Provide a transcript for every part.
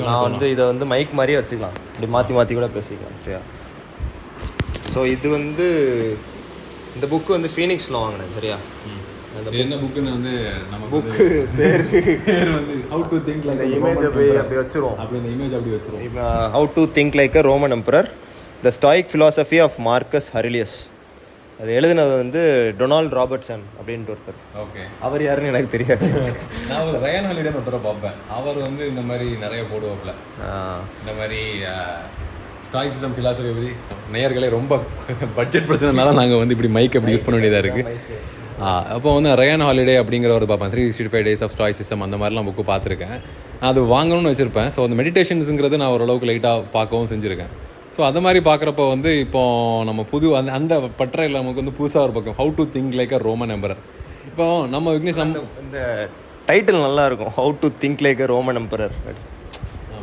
நான் வந்து இதை வந்து மைக் மாதிரியே வச்சுக்கலாம், இப்படி மாற்றி மாற்றி கூட பேசிக்கலாம் சரியா. ஸோ இது வந்து இந்த புக்கு வந்து ஃபீனிக்ஸில் வாங்கினேன் சரியா. என்ன புக்குன்னு வந்து நம்ம புக்கு பேர் வந்து ஹவு டு திங்க் லைக் இமேஜை போய் அப்படி வச்சுருவோம், அப்படி இந்த இமேஜ் அப்படி வச்சுருவோம். How to think like a Roman emperor, the stoic philosophy of Marcus Aurelius. அது எழுதினது வந்து டொனால்ட் ராபர்ட்சன் அப்படின்ட்டு ஒருத்தர். ஓகே, அவர் யாருன்னு எனக்கு தெரியாது. நான் ஒரு ரயன் ஹாலிடேன்னு ஒருத்தரை பார்ப்பேன். அவர் வந்து இந்த மாதிரி நிறைய போடுவாப்புல, இந்த மாதிரி ஸ்டாயிசிசம் ஃபிலாசபி பற்றி. நேயர்களே ரொம்ப பட்ஜெட் பிரச்சனைனால நாங்கள் வந்து இப்படி மைக் அப்படி யூஸ் பண்ண வேண்டியதாக இருக்குது. அப்போ வந்து ரயன் ஹாலிடே அப்படிங்கிற ஒரு பார்ப்பேன், 365 days ஆஃப் ஸ்டாயிசிசம் அந்த மாதிரிலாம் புக்கு பார்த்துருக்கேன். நான் அது வாங்கணும்னு வச்சுருப்பேன். ஸோ அந்த மெடிடேஷன்ஸுங்கிறது நான் ஓரளவுக்கு லைட்டாக பார்க்கவும் செஞ்சுருக்கேன். ஸோ அந்த மாதிரி பார்க்குறப்ப வந்து இப்போ நம்ம அந்த பற்றையில் நமக்கு வந்து புதுசாக ஒரு பக்கம் how to think like a Roman emperor. இப்போ நம்ம விக்னேஷ் இந்த டைட்டில் நல்லா இருக்கும், how to think like a Roman emperor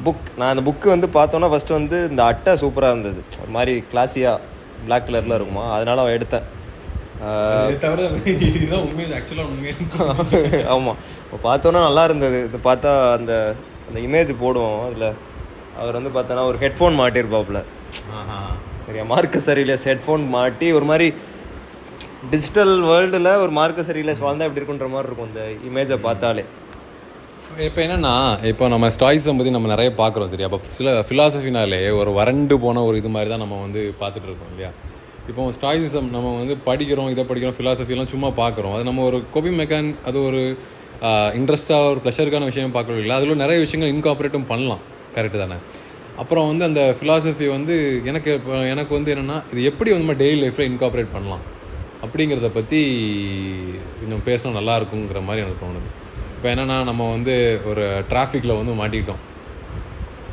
book. நான் அந்த புக்கு வந்து பார்த்தோன்னா ஃபஸ்ட்டு வந்து இந்த அட்டை சூப்பராக இருந்தது, ஒரு மாதிரி கிளாஸியாக பிளாக் கலரில் இருக்குமா, அதனால் அவன் எடுத்தேன். ஆமாம், இப்போ பார்த்தோன்னா நல்லா இருந்தது. இது பார்த்தா அந்த அந்த இமேஜ் போடுவோம், அதில் அவர் வந்து பார்த்தோன்னா ஒரு ஹெட்ஃபோன் மாட்டியிருப்பாப்புல சரியா. மார்க்கஸ் ஹரிலியஸ் ஹெட்ஃபோன் மாட்டி ஒரு மாதிரி டிஜிட்டல் வேர்ல்டில் ஒரு மார்க்கஸ் ஹரிலியஸ் வாழ்ந்தால் எப்படி இருக்குன்ற மாதிரி இருக்கும் இந்த இமேஜை பார்த்தாலே. இப்போ என்னென்னா, இப்போ நம்ம ஸ்டாயிசம் பற்றி நம்ம நிறைய பார்க்குறோம் சரியா. அப்போ ஃபிலாசபினாலே ஒரு வறண்டு போன ஒரு இது மாதிரி தான் நம்ம வந்து பார்த்துட்டு இருக்கோம் இல்லையா. இப்போ ஸ்டாயிசிசம் நம்ம வந்து படிக்கிறோம், இதை படிக்கிறோம், ஃபிலாசபிலாம் சும்மா பார்க்குறோம். அது நம்ம ஒரு கோபி மெக்கான், அது ஒரு இன்ட்ரெஸ்ட்டாக ஒரு ப்ளஷருக்கான விஷயம் பார்க்கணும் இல்லை. அதில் நிறைய விஷயங்கள் இன்கார்பரேட்டும் பண்ணலாம், கரெக்டு தானே. அப்புறம் வந்து அந்த ஃபிலாசபி வந்து எனக்கு வந்து என்னென்னா, இது எப்படி வந்து நம்ம டெய்லி லைஃப்பில் இன்கார்பரேட் பண்ணலாம் அப்படிங்கிறத பற்றி கொஞ்சம் பேசணும் நல்லா இருக்குங்கிற மாதிரி எனக்கு தோணுது. இப்போ என்னென்னா, நம்ம வந்து ஒரு டிராஃபிக்கில் வந்து மாட்டிக்கிட்டோம்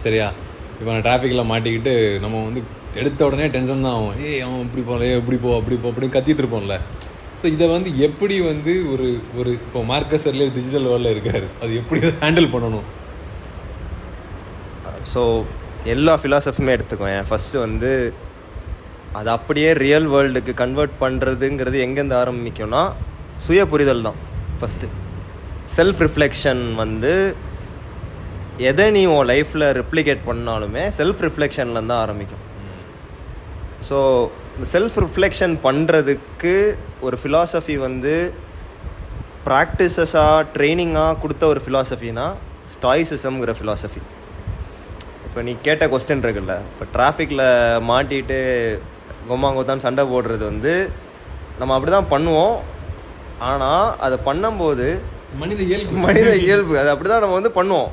சரியா. இப்போ நான் டிராஃபிக்கில் மாட்டிக்கிட்டு நம்ம வந்து எடுத்த உடனே டென்ஷன் தான் ஆகும். அவன் இப்படி போகல, எப்படி போ அப்படி போ அப்படின்னு கத்திட்டு இருப்போம்ல. ஸோ இதை வந்து எப்படி வந்து ஒரு இப்போ மார்க்கஸ் ஹரிலியஸ் டிஜிட்டல் வேர்ல்டில் இருக்காரு, அது எப்படி ஹேண்டில் பண்ணணும். ஸோ எல்லா ஃபிலாசபியுமே எடுத்துக்கோங்க. ஃபஸ்ட்டு வந்து அது அப்படியே ரியல் வேர்ல்டுக்கு கன்வெர்ட் பண்ணுறதுங்கிறது எங்கேருந்து ஆரம்பிக்கும்னா சுய புரிதல் தான் ஃபஸ்ட்டு. செல்ஃப் ரிஃப்ளெக்ஷன் வந்து எதை நீ உன் லைஃப்பில் ரிப்ளிகேட் பண்ணாலுமே செல்ஃப் ரிஃப்ளெக்ஷன்லேருந்து தான் ஆரம்பிக்கும். ஸோ இந்த செல்ஃப் ரிஃப்ளெக்ஷன் பண்ணுறதுக்கு ஒரு ஃபிலாசபி வந்து ப்ராக்டிசஸாக ட்ரைனிங்காக கொடுத்த ஒரு ஃபிலாசபினா ஸ்டாயிசிசம்ங்கிற ஃபிலாசபி. இப்போ நீ கேட்ட கொஸ்டின் இருக்குல்ல, இப்போ டிராஃபிக்கில் மாட்டிட்டு கொம்மாங்கோத்தான் சண்டை போடுறது வந்து நம்ம அப்படி தான் பண்ணுவோம். ஆனால் அதை பண்ணும்போது மனித இயல்பு அது அப்படி தான் நம்ம வந்து பண்ணுவோம்.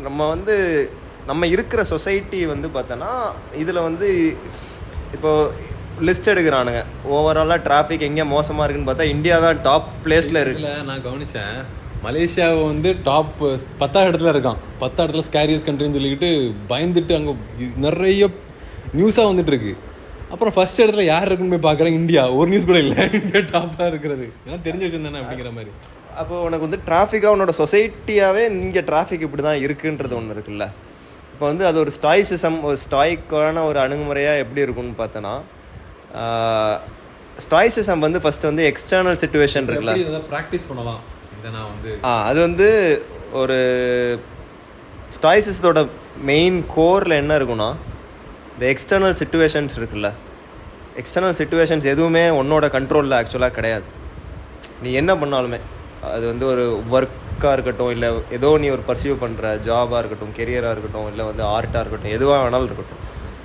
நம்ம வந்து நம்ம இருக்கிற சொசைட்டி வந்து பார்த்தோன்னா இதில் வந்து இப்போ லிஸ்ட் எடுக்கிறானுங்க ஓவராலாக டிராஃபிக் எங்கே மோசமாக இருக்குன்னு பார்த்தா இந்தியா தான் டாப் பிளேஸில் இருக்குல்ல. நான் கவனித்தேன், மலேசியாவை வந்து டாப் 10ஆம் இடத்துல இருக்கான். 10ஆம் இடத்துல ஸ்கேரியஸ் கண்ட்ரின்னு சொல்லிக்கிட்டு பயந்துட்டு அங்கே நிறைய நியூஸாக வந்துட்டு இருக்கு. அப்புறம் ஃபர்ஸ்ட் இடத்துல யார் இருக்குன்னு போய் பார்க்குறேன், இந்தியா. ஒரு நியூஸ் கூட இல்லை, இந்தியா டாப்பாக இருக்கிறது. ஏன்னா தெரிஞ்ச விஷயம் தானே அப்படிங்கிற மாதிரி. அப்போ உனக்கு வந்து டிராஃபிக்காக உன்னோட சொசைட்டியாகவே இங்கே டிராஃபிக் இப்படி தான் இருக்குன்றது ஒன்று இருக்குல்ல. இப்போ வந்து அது ஒரு ஸ்டாயிசிசம், ஒரு ஸ்டாய்க்கான ஒரு அணுகுமுறையாக எப்படி இருக்குன்னு பார்த்தோன்னா, ஸ்டாயிசிசம் வந்து ஃபஸ்ட்டு வந்து எக்ஸ்டர்னல் சிச்சுவேஷன் இருக்குல்ல, ப்ராக்டிஸ் பண்ணலாம். அது வந்து ஒரு ஸ்டாயிசிசத்தோட மெயின் கோரில் என்ன இருக்குன்னா, இந்த எக்ஸ்டர்னல் சிச்சுவேஷன்ஸ் இருக்குல்ல, எக்ஸ்டர்னல் சிச்சுவேஷன்ஸ் எதுவுமே உன்னோட கண்ட்ரோலில் ஆக்சுவலாக கிடையாது. நீ என்ன பண்ணாலுமே அது வந்து ஒரு ஒர்க்காக இருக்கட்டும், இல்லை ஏதோ நீ ஒரு பர்சியூ பண்ணுற ஜாபாக இருக்கட்டும், கெரியராக இருக்கட்டும், இல்லை வந்து ஆர்ட்டாக இருக்கட்டும், எதுவாக வேணாலும் இருக்கட்டும்,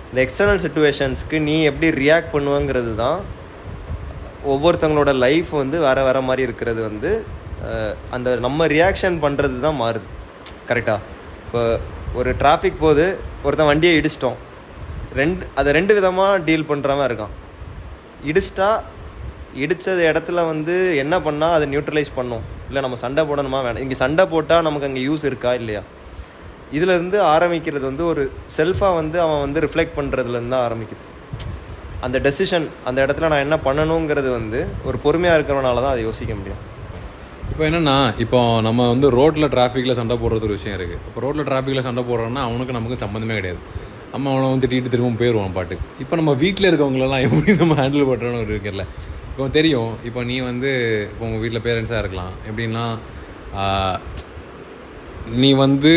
இந்த எக்ஸ்டர்னல் சிச்சுவேஷன்ஸ்க்கு நீ எப்படி ரியாக்ட் பண்ணுவேங்கிறது தான் ஒவ்வொருத்தங்களோட லைஃப் வந்து வேறு வேறு மாதிரி இருக்கிறது வந்து அந்த நம்ம ரியாக்ஷன் பண்ணுறது தான் மாறுது. கரெக்டாக இப்போ ஒரு டிராஃபிக் போது ஒருத்தன் வண்டியை இடிச்சிட்டோம், அதை ரெண்டு விதமாக டீல் பண்ணுறவன் இருக்கான். இடித்தது இடத்துல வந்து என்ன பண்ணால் அதை நியூட்ரலைஸ் பண்ணும், இல்லை நம்ம சண்டை போடணுமா வேணாம், இங்கே சண்டை போட்டால் நமக்கு அங்கே யூஸ் இருக்கா இல்லையா, இதிலேருந்து ஆரம்பிக்கிறது வந்து ஒரு செல்ஃபாக வந்து அவன் வந்து ரிஃப்ளெக்ட் பண்ணுறதுலேருந்து தான் ஆரம்பிக்குது. அந்த டெசிஷன் அந்த இடத்துல நான் என்ன பண்ணணுங்கிறது வந்து ஒரு பொறுமையாக இருக்கிறவனால தான் அதை யோசிக்க முடியும். இப்போ என்னென்னா, இப்போ நம்ம வந்து ரோட்டில் டிராஃபிக்கில் சண்டை போடுறது ஒரு விஷயம் இருக்குது. இப்போ ரோட்டில் டிராஃபிக்கில் சண்டை போடுறோன்னா அவனுக்கு நமக்கு சம்மந்தமே கிடையாது. நம்ம அவனை வந்து திட்டிட்டு திரும்ப போயிடுவான் பாட்டுக்கு. இப்போ நம்ம வீட்டில் இருக்கவங்களெல்லாம் எப்படி நம்ம ஹேண்டில் பண்ணுறோன்னு ஒரு இருக்குல்ல. இப்போ தெரியும், இப்போ நீ வந்து இப்போ உங்கள் வீட்டில் பேரண்ட்ஸாக இருக்கலாம். எப்படின்னா, நீ வந்து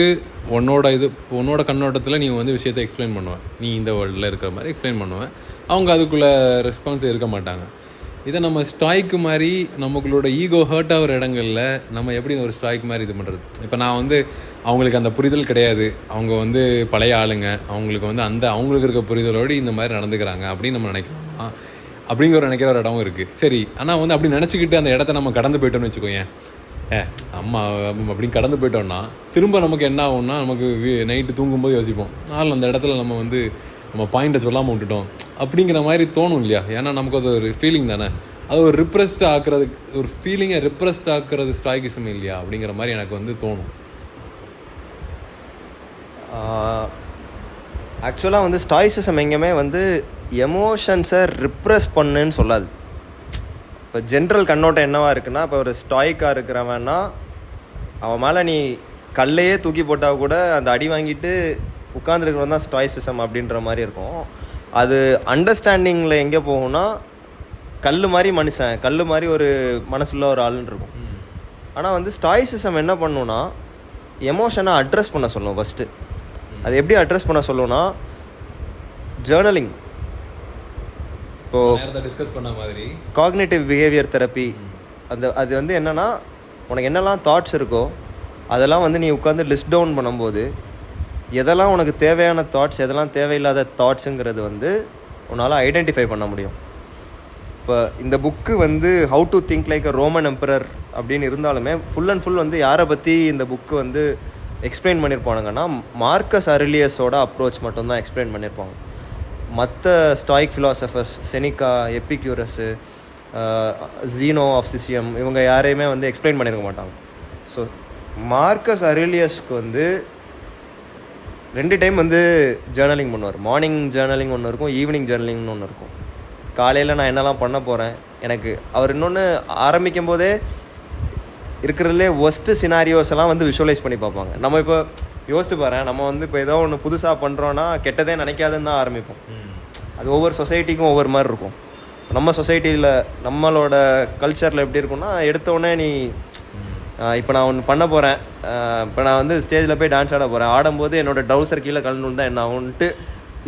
உன்னோட கண்ணோட்டத்தில் நீ வந்து விஷயத்தை எக்ஸ்பிளைன் பண்ணுவேன், நீ இந்த வேர்ல்டில் இருக்கிற மாதிரி எக்ஸ்பிளைன் பண்ணுவேன். அவங்க அதுக்குள்ளே ரெஸ்பான்ஸ் இருக்க மாட்டாங்க. இதை நம்ம ஸ்டாய்க்கு மாதிரி நமக்குள்ளோட ஈகோ ஹர்ட் ஆகிற இடங்களில் நம்ம எப்படி ஒரு ஸ்டாய்க்கு மாதிரி இது பண்ணுறது? இப்போ நான் வந்து அவங்களுக்கு அந்த புரிதல் கிடையாது, அவங்க வந்து பழைய ஆளுங்க, அவங்களுக்கு வந்து அவங்களுக்கு இருக்க புரிதலோடு இந்த மாதிரி நடந்துக்கிறாங்க அப்படின்னு நம்ம நினைக்கிறோம். நினைக்கிற ஒரு இடமும் இருக்குது. சரி, ஆனால் வந்து அப்படி நினச்சிக்கிட்டு அந்த இடத்த நம்ம கடந்து போயிட்டோம்னு வச்சுக்கோங்க, அம்மா அப்படின்னு கடந்து போயிட்டோம்னா திரும்ப நமக்கு என்ன ஆகும்னா, நமக்கு நைட்டு தூங்கும்போது யோசிப்போம், நாள் அந்த இடத்துல நம்ம பாயிண்ட்டை சொல்லாமல் விட்டுட்டோம் அப்படிங்கிற மாதிரி தோணும் இல்லையா? ஏன்னா நமக்கு அது ஒரு ஃபீலிங் தானே, அது ஒரு ரிப்ரெஸ்ட் ஆக்குறது, ஒரு ஃபீலிங்கை ரிப்ரெஸ்ட் ஆக்குறது ஸ்டாய்கிசம் இல்லையா அப்படிங்கிற மாதிரி எனக்கு வந்து தோணும். ஆக்சுவலாக வந்து ஸ்டாய்சிசம் எங்கேயுமே வந்து எமோஷன்ஸை ரிப்ரெஸ் பண்ணுன்னு சொல்லாது. இப்போ ஜென்ரல் கண்ணோட்டம் என்னவா இருக்குன்னா, இப்போ ஒரு ஸ்டாய்க்காக இருக்கிறவன்னா அவன் மேலே நீ கல்லையே தூக்கி போட்டால் கூட அந்த அடி வாங்கிட்டு உட்காந்துருக்கிறவன் தான் ஸ்டாய்சிசம் அப்படின்ற மாதிரி இருக்கும். அது அண்டர்ஸ்டாண்டிங்கில் எங்கே போகும்னா, கல் மாதிரி மனுஷன், கல் மாதிரி ஒரு மனசுள்ள ஒரு ஆளுன்னு இருக்கும். ஆனால் வந்து ஸ்டாய்சிசம் என்ன பண்ணுன்னா, எமோஷனை அட்ரஸ் பண்ண சொல்லணும் ஃபஸ்ட்டு. அது எப்படி அட்ரஸ் பண்ண சொல்லணும்னா, ஜேர்னலிங். இப்போது டிஸ்கஸ் பண்ண மாதிரி காக்னிட்டிவ் பிஹேவியர் தெரப்பி, அது வந்து என்னென்னா, உனக்கு என்னெல்லாம் தாட்ஸ் இருக்கோ அதெல்லாம் வந்து நீ உட்காந்து லிஸ்ட் டவுன் பண்ணும்போது எதெல்லாம் உனக்கு தேவையான தாட்ஸ், எதெல்லாம் தேவையில்லாத தாட்ஸுங்கிறது வந்து உன்னால் ஐடென்டிஃபை பண்ண முடியும். இப்போ இந்த புக்கு வந்து how to think like a Roman emperor அப்படின்னு இருந்தாலுமே ஃபுல் அண்ட் ஃபுல் வந்து யாரை பற்றி இந்த புக்கு வந்து எக்ஸ்பிளைன் பண்ணியிருப்பானுங்கன்னா, மார்க்கஸ் அரலியஸோட அப்ரோச் மட்டும்தான் எக்ஸ்பிளைன் பண்ணியிருப்பாங்க. மற்ற ஸ்டாய்க் ஃபிலாசபர்ஸ், செனிகா, எப்பிக்யூரஸு, ஜீனோ ஆஃப் சிசியம், இவங்க யாரையுமே வந்து எக்ஸ்பிளைன் பண்ணியிருக்க மாட்டாங்க. ஸோ மார்க்கஸ் அரலியஸ்க்கு வந்து 2 டைம் வந்து ஜேர்னலிங் பண்ணுவார். மார்னிங் ஜேர்னலிங் ஒன்று இருக்கும், ஈவினிங் ஜேர்னலிங்னு ஒன்று இருக்கும். காலையில் நான் என்னெல்லாம் பண்ண போகிறேன், எனக்கு அவர் இன்னொன்று ஆரம்பிக்கும் போதே இருக்கிறதுலே ஒஸ்ட்டு சினாரியோஸ் எல்லாம் வந்து விஷுவலைஸ் பண்ணி பார்ப்பாங்க. நம்ம இப்போ யோசித்து பாருங்கள், நம்ம வந்து இப்போ ஏதோ ஒன்று புதுசாக பண்ணுறோன்னா கெட்டதே நினைக்காதுன்னு தான் ஆரம்பிப்போம். அது ஒவ்வொரு சொசைட்டிக்கும் ஒவ்வொரு மாதிரி இருக்கும். நம்ம சொசைட்டியில் நம்மளோட கல்ச்சரில் எப்படி இருக்குன்னா, எடுத்தோடனே நீ இப்போ நான் ஒன்று பண்ண போகிறேன், இப்போ நான் வந்து ஸ்டேஜில் போய் டான்ஸ் ஆட போகிறேன், ஆடும்போது என்னோடய ட்ரௌசர் கீழே கலந்து தான் என்ன ஆகுன்ட்டு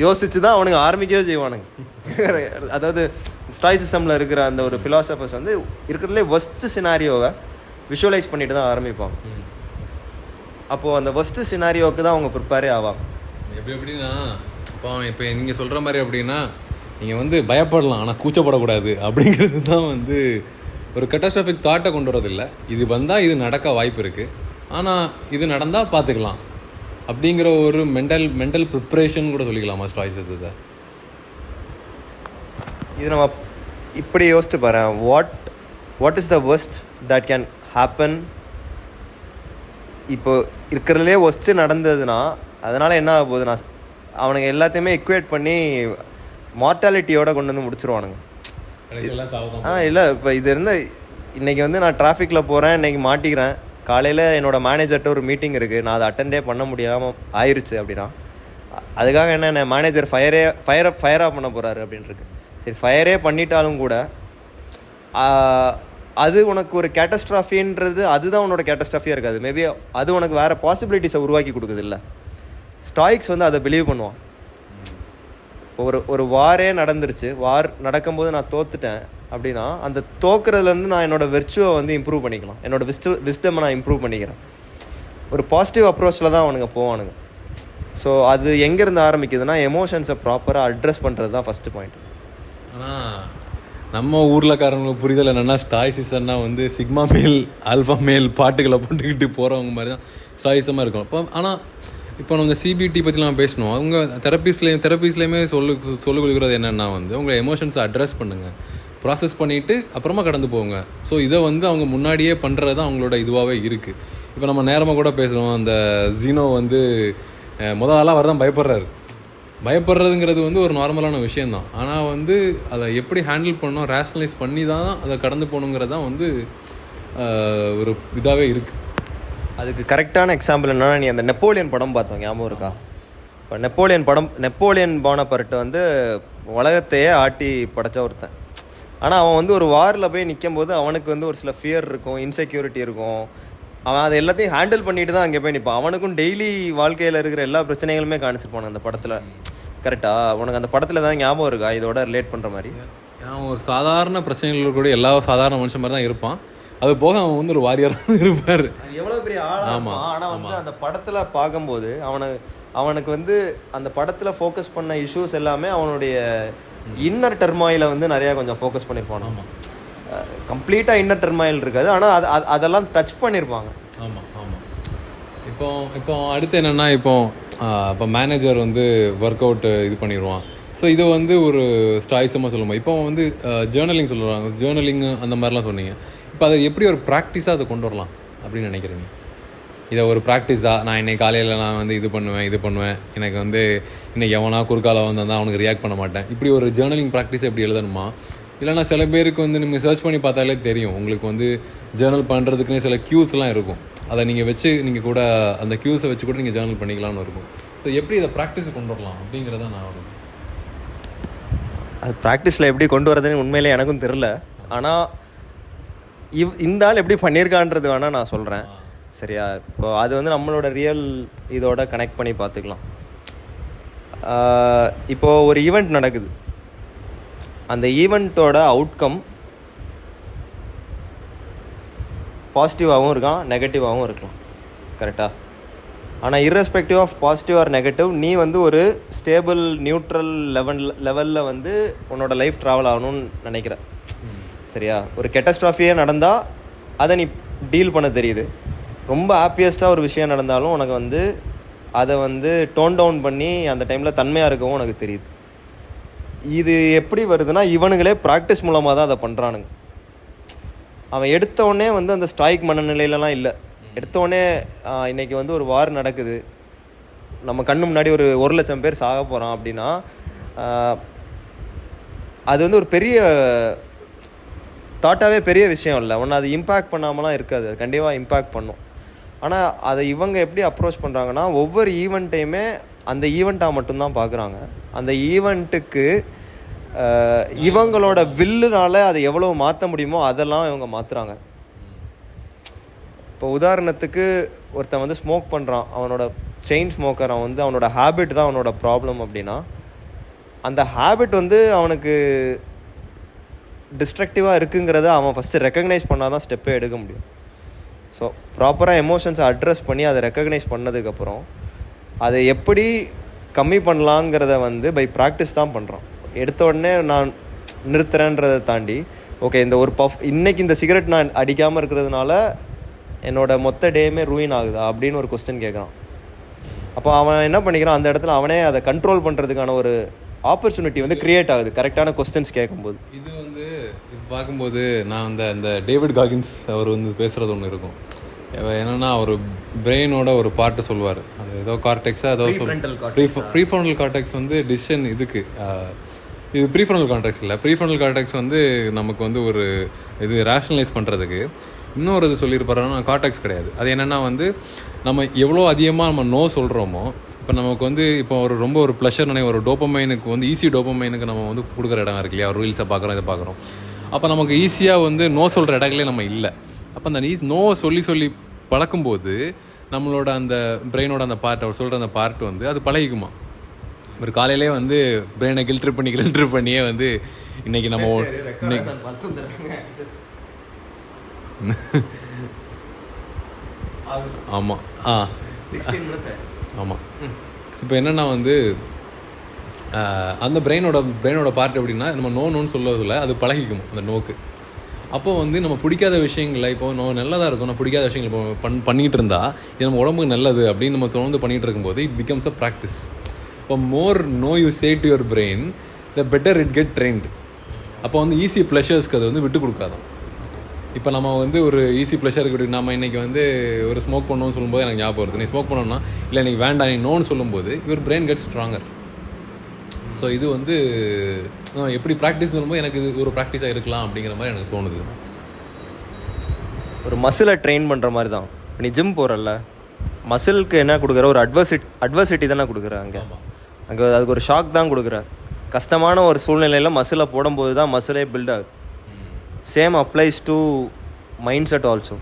யோசிச்சு தான் அவனுங்க ஆரம்பிக்கவே செய்வானுங்க. அதாவது ஸ்டாய்சிசமில் இருக்கிற அந்த ஒரு ஃபிலாசபர்ஸ் வந்து இருக்கிறதுலே ஒஸ்ட்டு சினாரியோவை விஷுவலைஸ் பண்ணிட்டு தான் ஆரம்பிப்பாங்க. அப்போது அந்த ஒஸ்ட்டு சினாரியோவுக்கு தான் அவங்க ப்ரிப்பேரே ஆவாங்க. எப்படின்னா, இப்போ நீங்கள் சொல்கிற மாதிரி அப்படின்னா, நீங்கள் வந்து பயப்படலாம் ஆனால் கூச்சப்படக்கூடாது அப்படிங்கிறது தான் வந்து ஒரு கேட்டாஸ்ட்ராஃபிக் தாட்டை கொண்டு வரதில்லை. இது வந்தால் இது நடக்க வாய்ப்பு இருக்குது, ஆனால் இது நடந்தால் பார்த்துக்கலாம் அப்படிங்கிற ஒரு மென்டல் ப்ரிப்ரேஷன் கூட சொல்லிக்கலாமா ஸ்டாய்சிசத்தை? இது நம்ம இப்படி யோசிச்சு பாரு, what is the worst that can happen. இப்போ இருக்கிறதுலே ஒஸ்ட்டு நடந்ததுன்னா அதனால் என்ன ஆக போகுதுன்னா, அவனுங்க எல்லாத்தையுமே இக்குவேட் பண்ணி மார்ட்டாலிட்டியோட கொண்டு வந்து முடிச்சிருவானுங்க. இல்லை, இப்போ இது இருந்து இன்றைக்கி வந்து நான் டிராஃபிக்கில் போகிறேன், இன்றைக்கி மாட்டிக்கிறேன், காலையில் என்னோடய மேனேஜர்கிட்ட ஒரு மீட்டிங் இருக்குது, நான் அதை அட்டெண்டே பண்ண முடியாமல் ஆயிடுச்சு அப்படின்னா, அதுக்காக என்ன மேனேஜர் ஃபயராக பண்ண போகிறாரு அப்படின்ட்டுருக்கு. சரி, ஃபயரே பண்ணிட்டாலும் கூட அது உனக்கு ஒரு கேட்டஸ்ட்ராஃபின்றது அதுதான் உன்னோட கேட்டஸ்ட்ராஃபியாக இருக்காது. மேபி அது உனக்கு வேறு பாசிபிலிட்டிஸை உருவாக்கி கொடுக்குது. இல்லை, ஸ்டாய்க்ஸ் வந்து அதை பிலீவ் பண்ணுவான். இப்போ ஒரு வாரே நடந்துருச்சு, வார் நடக்கும்போது நான் தோத்துட்டேன் அப்படின்னா, அந்த தோக்குறதுலேருந்து நான் என்னோடய வெர்ச்சுவை வந்து இம்ப்ரூவ் பண்ணிக்கலாம், என்னோடய விஸ்டமை நான் இம்ப்ரூவ் பண்ணிக்கிறேன். ஒரு பாசிட்டிவ் அப்ரோச்சில் தான் அவனுங்க போவானுங்க. ஸோ அது எங்கேருந்து ஆரம்பிக்குதுன்னா, எமோஷன்ஸை ப்ராப்பராக அட்ரஸ் பண்ணுறது தான் ஃபஸ்ட்டு பாயிண்ட். ஆனால் நம்ம ஊர்லக்காரங்களுக்கு புரிதல் என்னென்னா, ஸ்டாய்சிசம்னா வந்து சிக்மா மேல் ஆல்ஃபா மேல் பாட்டுகளை போட்டுக்கிட்டு போகிறவங்க மாதிரி தான் ஸ்டாய்சிசமாக இருக்கும். இப்போ ஆனால் இப்போ நம்ம சிபிடி பற்றிலாம் பேசணும், அவங்க தெரப்பீஸ்லேயுமே சொல்லிக் கொடுக்குறது என்னென்னா வந்து, உங்கள் எமோஷன்ஸை அட்ரஸ் பண்ணுங்கள், ப்ராசஸ் பண்ணிவிட்டு அப்புறமா கடந்து போங்க. ஸோ இதை வந்து அவங்க முன்னாடியே பண்ணுறது தான் அவங்களோட இதுவாகவே இருக்குது. இப்போ நம்ம நேரமாக கூட பேசுகிறோம், அந்த ஜீனோ வந்து முதல் ஆளாக அவர் தான் பயப்படுறதுங்கிறது வந்து ஒரு நார்மலான விஷயந்தான். ஆனால் வந்து அதை எப்படி ஹேண்டில் பண்ணணும், ரேஷ்னலைஸ் பண்ணி தான் அதை கடந்து போகணுங்கிறது தான் வந்து ஒரு இதாகவே இருக்குது. அதுக்கு கரெக்டான எக்ஸாம்பிள் என்னன்னா, நீ அந்த நெப்போலியன் படம் பார்த்தோம், ஞாபகம் இருக்கா? இப்போ நெப்போலியன் போனபர்ட் வந்து உலகத்தையே ஆட்டி படைச்ச ஒருத்தன். ஆனால் அவன் வந்து ஒரு வாரில் போய் நிற்கும் போது அவனுக்கு வந்து ஒரு சில ஃபியர் இருக்கும், இன்செக்யூரிட்டி இருக்கும், அவன் அதை எல்லாத்தையும் ஹேண்டில் பண்ணிட்டு தான் அங்கே போய் நிற்பான். அவனுக்கும் டெய்லி வாழ்க்கையில் இருக்கிற எல்லா பிரச்சனைகளுமே காணிச்சிருப்பானு அந்த படத்தில். கரெக்டாக உனக்கு அந்த படத்தில் தான் ஞாபகம் இருக்கா இதோட ரிலேட் பண்ணுற மாதிரி? அவன் ஒரு சாதாரண பிரச்சனைகள் கூட எல்லா சாதாரண மனுஷன் மாதிரி தான் இருப்பான். அது போக அவன் வந்து ஒரு வாரியராக இருப்பார். எவ்வளோ பெரிய ஆளாக. ஆனால் வந்து அந்த படத்தில் பார்க்கும்போது அவனுக்கு வந்து அந்த படத்தில் ஃபோக்கஸ் பண்ண இஷ்யூஸ் எல்லாமே அவனுடைய இன்னர் டெர்மாயில் வந்து நிறையா கொஞ்சம் ஃபோக்கஸ் பண்ணியிருப்பான். ஆமாம், கம்ப்ளீட்டாக இன்னர் டெர்மாயில் இருக்காது, ஆனால் அதெல்லாம் டச் பண்ணியிருப்பாங்க. ஆமாம் ஆமாம். இப்போ அடுத்து என்னென்னா, இப்போ மேனேஜர் வந்து ஒர்க் அவுட் இது பண்ணிடுவான். ஸோ இதை வந்து ஒரு ஸ்டாய்ஸமாக சொல்லுவோம். இப்போ வந்து ஜேர்னலிங் சொல்லுவாங்க, ஜேர்னலிங்கு அந்த மாதிரிலாம் சொன்னீங்க. இப்போ அதை எப்படி ஒரு ப்ராக்டிஸாக அதை கொண்டு வரலாம் அப்படின்னு நினைக்கிறீங்க? இதை ஒரு ப்ராக்டிஸாக நான் இன்றைக்கி காலையில் நான் வந்து இது பண்ணுவேன், எனக்கு வந்து இன்றைக்கி எவனா குறுக்கால வந்தால் அவனுக்கு ரியாக்ட் பண்ண மாட்டேன், இப்படி ஒரு ஜேர்னலிங் ப்ராக்டிஸ் எப்படி எழுதணுமா? இல்லைனா சில பேருக்கு வந்து நீங்கள் சர்ச் பண்ணி பார்த்தாலே தெரியும், உங்களுக்கு வந்து ஜேர்னல் பண்ணுறதுக்குன்னே சில க்யூஸ்லாம் இருக்கும். அதை நீங்கள் வச்சு நீங்கள் கூட அந்த க்யூஸை வச்சு கூட நீங்கள் ஜேர்னல் பண்ணிக்கலாம்னு இருக்கும். ஸோ எப்படி இதை ப்ராக்டிஸை கொண்டு வரலாம் அப்படிங்கிறத நான் அது ப்ராக்டிஸில் எப்படி கொண்டு வரதுன்னு உண்மையிலே எனக்கும் தெரில. ஆனால் இந்த ஆள் எப்படி பண்ணியிருக்கான்றது வேணால் நான் சொல்கிறேன். சரியா? இப்போ அது வந்து நம்மளோட ரியல் இதோட கனெக்ட் பண்ணி பார்த்துக்கலாம். இப்போது ஒரு ஈவெண்ட் நடக்குது, அந்த ஈவெண்ட்டோட அவுட்கம் பாசிட்டிவாகவும் இருக்கலாம், நெகட்டிவாகவும் இருக்கலாம். கரெக்டாக? ஆனால் irrespective of positive or negative, நீ வந்து ஒரு ஸ்டேபிள் நியூட்ரல் லெவலில் வந்து உன்னோட லைஃப் ட்ராவல் ஆகணும்னு நினைக்கிற. சரியா? ஒரு கெட்டஸ்ட்ராஃபியே நடந்தால் அதை நீ டீல் பண்ண தெரியுது. ரொம்ப ஹாப்பியஸ்ட்டாக ஒரு விஷயம் நடந்தாலும் உனக்கு வந்து அதை வந்து டோன் டவுன் பண்ணி அந்த டைமில் தன்மையாக இருக்கவும் உனக்கு தெரியுது. இது எப்படி வருதுன்னா, இவனுங்களே ப்ராக்டிஸ் மூலமாக தான் அதை பண்ணுறானுங்க. அவன் எடுத்தவொடனே வந்து அந்த ஸ்ட்ரைக் மனநிலையிலலாம் இல்லை. எடுத்தவொடனே இன்றைக்கி வந்து ஒரு வார் நடக்குது, நம்ம கண்ணு முன்னாடி ஒரு 100,000 பேர் சாக போகிறான் அப்படின்னா அது வந்து ஒரு பெரிய தாட்டாகவே பெரிய விஷயம் இல்லை. ஒன்று அது இம்பேக்ட் பண்ணாமலாம் இருக்காது, அது கண்டிப்பாக இம்பேக்ட் பண்ணும். ஆனால் அதை இவங்க எப்படி அப்ரோச் பண்ணுறாங்கன்னா, ஒவ்வொரு ஈவெண்ட்டையுமே அந்த ஈவெண்ட்டாக மட்டும்தான் பார்க்குறாங்க. அந்த ஈவெண்ட்டுக்கு இவங்களோட வில்லுனால அதை எவ்வளோ மாற்ற முடியுமோ அதெல்லாம் இவங்க மாற்றுறாங்க. இப்போ உதாரணத்துக்கு ஒருத்தன் வந்து ஸ்மோக் பண்ணுறான், அவனோட செயின் ஸ்மோக்கர், அவன் வந்து அவனோட ஹேபிட் தான் அவனோட ப்ராப்ளம் அப்படின்னா, அந்த ஹேபிட் வந்து அவனுக்கு டிஸ்ட்ரக்டிவாக இருக்குங்கிறத அவன் ஃபஸ்ட்டு ரெக்கக்னைஸ் பண்ணால் தான் ஸ்டெப்பே எடுக்க முடியும். ஸோ ப்ராப்பராக எமோஷன்ஸை அட்ரஸ் பண்ணி அதை ரெக்கக்னைஸ் பண்ணதுக்கப்புறம் அதை எப்படி கம்மி பண்ணலாங்கிறத வந்து பை ப்ராக்டிஸ் தான் பண்ணுறான். எடுத்த உடனே நான் நிறுத்துறேன்றதை தாண்டி, ஓகே இந்த ஒரு இன்றைக்கி இந்த சிகரெட் நான் அடிக்காமல் இருக்கிறதுனால என்னோடய மொத்த டேயுமே ரூயின் ஆகுதா அப்படின்னு ஒரு கொஸ்டின் கேட்குறான். அப்போ அவன் என்ன பண்ணிக்கிறான், அந்த இடத்துல அவனே அதை கண்ட்ரோல் பண்ணுறதுக்கான ஒரு ஆப்பர்ச்சுனிட்டி வந்து க்ரியேட் ஆகுது கரெக்டான கொஸ்டின்ஸ் கேட்கும்போது. இது வந்து இப்போ பார்க்கும்போது நான் அந்த டேவிட் காகின்ஸ் அவர் வந்து பேசுகிறது ஒன்று இருக்கும். என்னென்னா அவர் பிரெயினோட ஒரு பார்ட்டு சொல்லுவார், அது ஏதோ கார்டெக்ஸாக ஏதோ ப்ரீஃப்ரண்டல் கார்டெக்ஸ் வந்து டிசிஷன் இதுக்கு, இது ப்ரீஃப்ரண்டல் கார்டெக்ஸ் இல்லை, ப்ரீஃப்ரண்டல் கார்டெக்ஸ் வந்து நமக்கு வந்து ஒரு இது ரேஷனலைஸ் பண்ணுறதுக்கு. இன்னொரு இது சொல்லியிருப்பாருன்னா கார்டெக்ஸ் கிடையாது. அது என்னென்னா வந்து நம்ம எவ்வளோ அதிகமாக நம்ம நோ சொல்கிறோமோ, இப்போ நமக்கு வந்து இப்போ ரொம்ப ஒரு ப்ளஷர் ஒரு டோப்பமைனுக்கு வந்து ஈஸி டோப்பமைனுக்கு நம்ம வந்து கொடுக்குற இடம் இருக்கு இல்லையா, ஒரு ரீல்ஸை பார்க்குறோம், இதை பார்க்குறோம். அப்போ நமக்கு ஈஸியாக வந்து நோ சொல்கிற இடங்களே நம்ம இல்லை. அப்போ அந்த நோ சொல்லி பழக்கும்போது நம்மளோட அந்த பிரெயினோட அந்த பார்ட், அவர் சொல்கிற அந்த பார்ட் வந்து அது பழகிக்குமா. ஒரு காலையிலே வந்து பிரெயினை கில்ட்ரு பண்ணியே வந்து இன்றைக்கி நம்ம ஆமாம் ஆமாம். இப்போ என்னென்னா வந்து அந்த பிரெயினோட பார்ட் எப்படின்னா, நம்ம நோன்னு சொல்லுவதில்ல, அது பழகிக்கும் அந்த நோக்கு. அப்போது வந்து நம்ம பிடிக்காத விஷயங்களை, இப்போ நம்ம நல்லதாக இருக்கும், நம்ம பிடிக்காத விஷயங்கள் இப்போ பண்ணிகிட்டு இருந்தால் இது நம்ம உடம்புக்கு நல்லது அப்படின்னு நம்ம தொடர்ந்து பண்ணிகிட்டு இருக்கும்போது இட் பிகம்ஸ் அ ப்ராக்டிஸ். இப்போ more no you say to your brain the better it get trained. அப்போ வந்து ஈஸி ப்ளஷர்ஸ்க்கு அது வந்து விட்டு கொடுக்காதான். இப்போ நம்ம வந்து ஒரு ஈஸி ப்ளஷருக்கு நம்ம இன்றைக்கி வந்து ஒரு ஸ்மோக் பண்ணணும்னு சொல்லும்போது எனக்கு ஞாபகம் வருது, நீ ஸ்மோக் பண்ணணும்னா இல்லை எனக்கு வேண்டாம் நீ நோன்னு சொல்லும்போது your brain get stronger. So இது வந்து எப்படி ப்ராக்டிஸ் பண்ணும்போது எனக்கு இது ஒரு ப்ராக்டிஸாக இருக்கலாம் அப்படிங்கிற மாதிரி எனக்கு தோணுது. ஒரு மசிலை ட்ரெயின் பண்ணுற மாதிரி தான். நீ ஜிம் போகிறல்ல, மசிலுக்கு என்ன கொடுக்குற, ஒரு அட்வர்சிட்டி தானே கொடுக்குற. அங்கே அதுக்கு ஒரு ஷாக் தான் கொடுக்குற. கஷ்டமான ஒரு சூழ்நிலையில் மசிலை போடும்போது தான் மசிலே பில்ட் ஆகுது. Same applies to mind set also.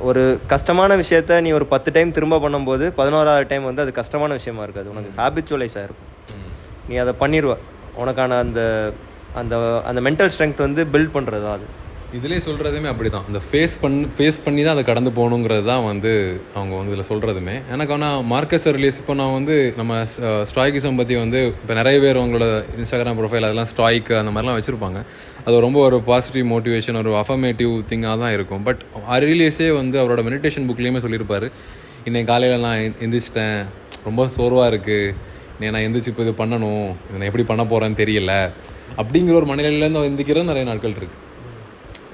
ஒரு கஷ்டமான விஷயத்த நீ ஒரு 10 டைம் திரும்ப பண்ணும்போது 11ஆவது டைம் வந்து அது கஷ்டமான விஷயமா இருக்காது, உனக்கு ஹேபிச்சுவலைஸ் ஆகிருக்கும். நீ அதை பண்ணிடுவ. உனக்கான அந்த அந்த அந்த மென்டல் ஸ்ட்ரென்த் வந்து பில்ட் பண்ணுறது தான் அது. இதிலே சொல்கிறதுமே அப்படி தான், இந்த ஃபேஸ் பண்ணி தான் அதை கடந்து போகணுங்கிறது தான் வந்து அவங்க வந்து இதில் சொல்கிறதுமே. எனக்கு ஆனால் மார்க்கஸ் அர்லியஸ் இப்போ நான் வந்து நம்ம ஸ்டாய்கிசம் பற்றி வந்து இப்போ நிறைய பேர் அவங்களோட இன்ஸ்டாகிராம் ப்ரொஃபைல் அதெல்லாம் ஸ்டாய்க்கு அந்த மாதிரிலாம் வச்சுருப்பாங்க. அது ரொம்ப ஒரு பாசிட்டிவ் மோட்டிவேஷன், ஒரு அஃபர்மேட்டிவ் திங்காக தான் இருக்கும். பட் அர்லியஸே வந்து அவரோட மெடிடேஷன் புக்லேயுமே சொல்லியிருப்பார், இன்னைக்கு காலையில் நான் எந்திரிச்சிட்டேன், ரொம்ப சோர்வாக இருக்குது, நான் எந்திரிச்சு இப்போ இது பண்ணணும், இதை நான் எப்படி பண்ண போகிறேன்னு தெரியல அப்படிங்கிற ஒரு மனநிலையிலேருந்து எந்திரிக்கிறது நிறைய நாட்கள் இருக்குது.